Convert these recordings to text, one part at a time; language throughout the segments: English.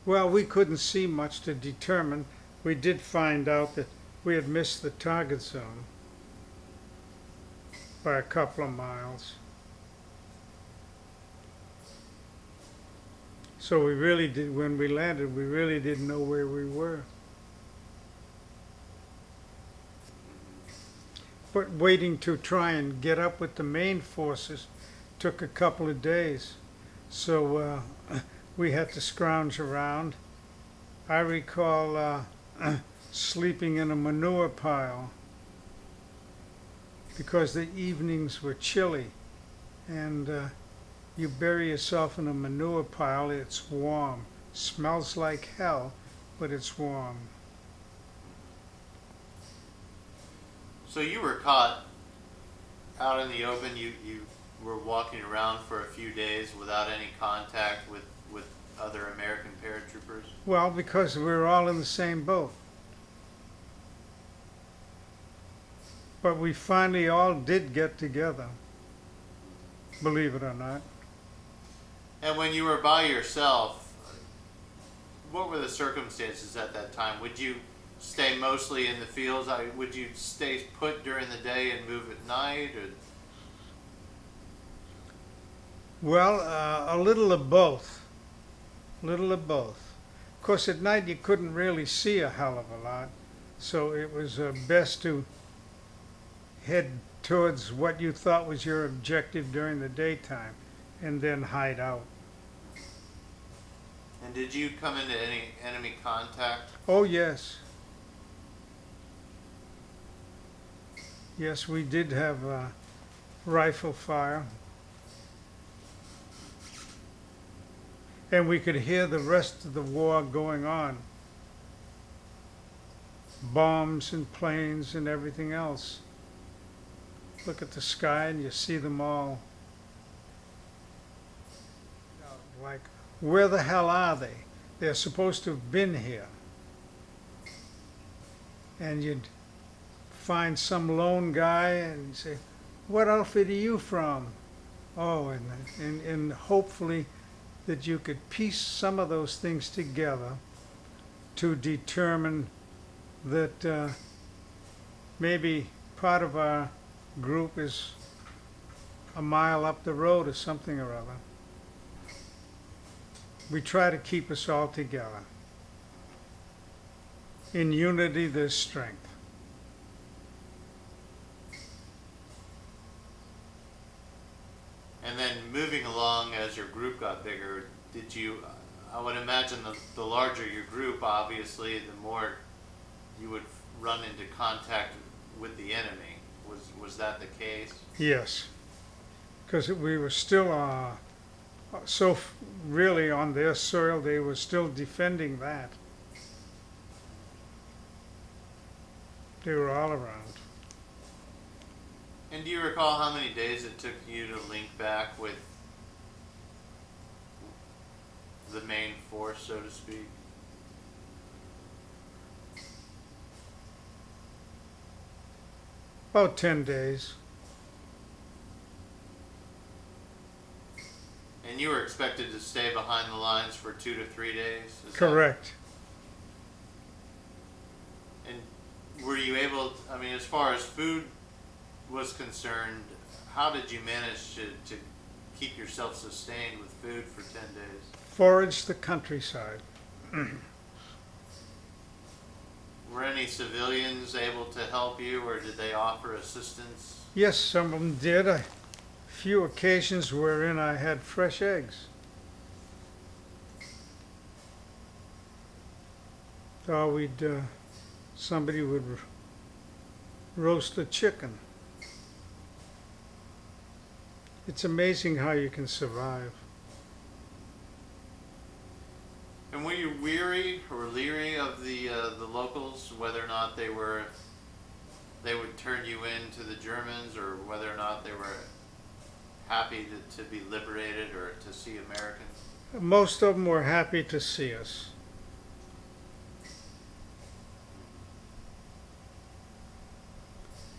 Well, we couldn't see much to determine. We did find out that we had missed the target zone by a couple of miles. So we really did, when we landed, we really didn't know where we were. But waiting to try and get up with the main forces took a couple of days. So we had to scrounge around. I recall sleeping in a manure pile because the evenings were chilly, and you bury yourself in a manure pile. It's warm, smells like hell, but it's warm. So you were caught out in the open. You were walking around for a few days without any contact with other American paratroopers? Well, because we were all in the same boat. But we finally all did get together, believe it or not. And when you were by yourself, what were the circumstances at that time? Would you stay mostly in the fields? Would you stay put during the day and move at night? Or? Well, a little of both. A little of both. Of course, at night you couldn't really see a hell of a lot, so it was best to head towards what you thought was your objective during the daytime and then hide out. And did you come into any enemy contact? Oh, yes. Yes, we did have rifle fire. And we could hear the rest of the war going on. Bombs and planes and everything else. Look at the sky and you see them all. Like, where the hell are they? They're supposed to have been here. And you'd find some lone guy and you'd say, what outfit are you from? Oh, and hopefully that you could piece some of those things together to determine that maybe part of our group is a mile up the road or something or other. We try to keep us all together. In unity, there's strength. And then moving along as your group got bigger, did you, I would imagine the larger your group, obviously, the more you would run into contact with the enemy. Was that the case? Yes, because we were still really on their soil, they were still defending that. They were all around. And do you recall how many days it took you to link back with the main force, so to speak? About 10 days. And you were expected to stay behind the lines for 2 to 3 days? Correct. And were you able, I mean, as far as food was concerned, how did you manage to keep yourself sustained with food for 10 days? Forage the countryside. Were any civilians able to help you, or did they offer assistance? Yes, some of them did. A few occasions wherein I had fresh eggs. Or somebody would roast a chicken. It's amazing how you can survive. And were you weary or leery of the locals, whether or not they would turn you in to the Germans, or whether or not they were happy to be liberated or to see Americans? Most of them were happy to see us.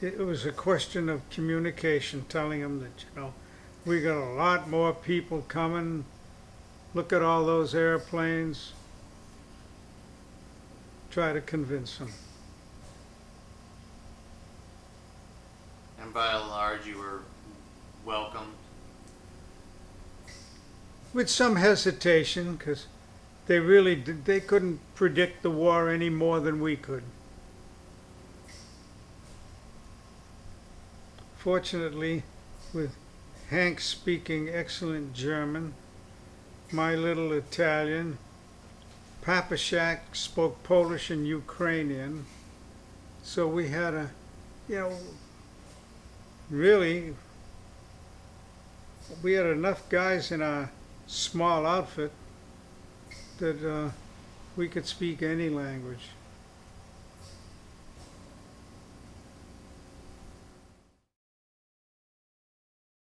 It was a question of communication, telling them that, we got a lot more people coming. Look at all those airplanes. try to convince them. And by and large, you were welcomed. With some hesitation, because they couldn't predict the war any more than we could. Fortunately, with Hank speaking excellent German, my little Italian, Papashak spoke Polish and Ukrainian, so we had really, we had enough guys in our small outfit that we could speak any language.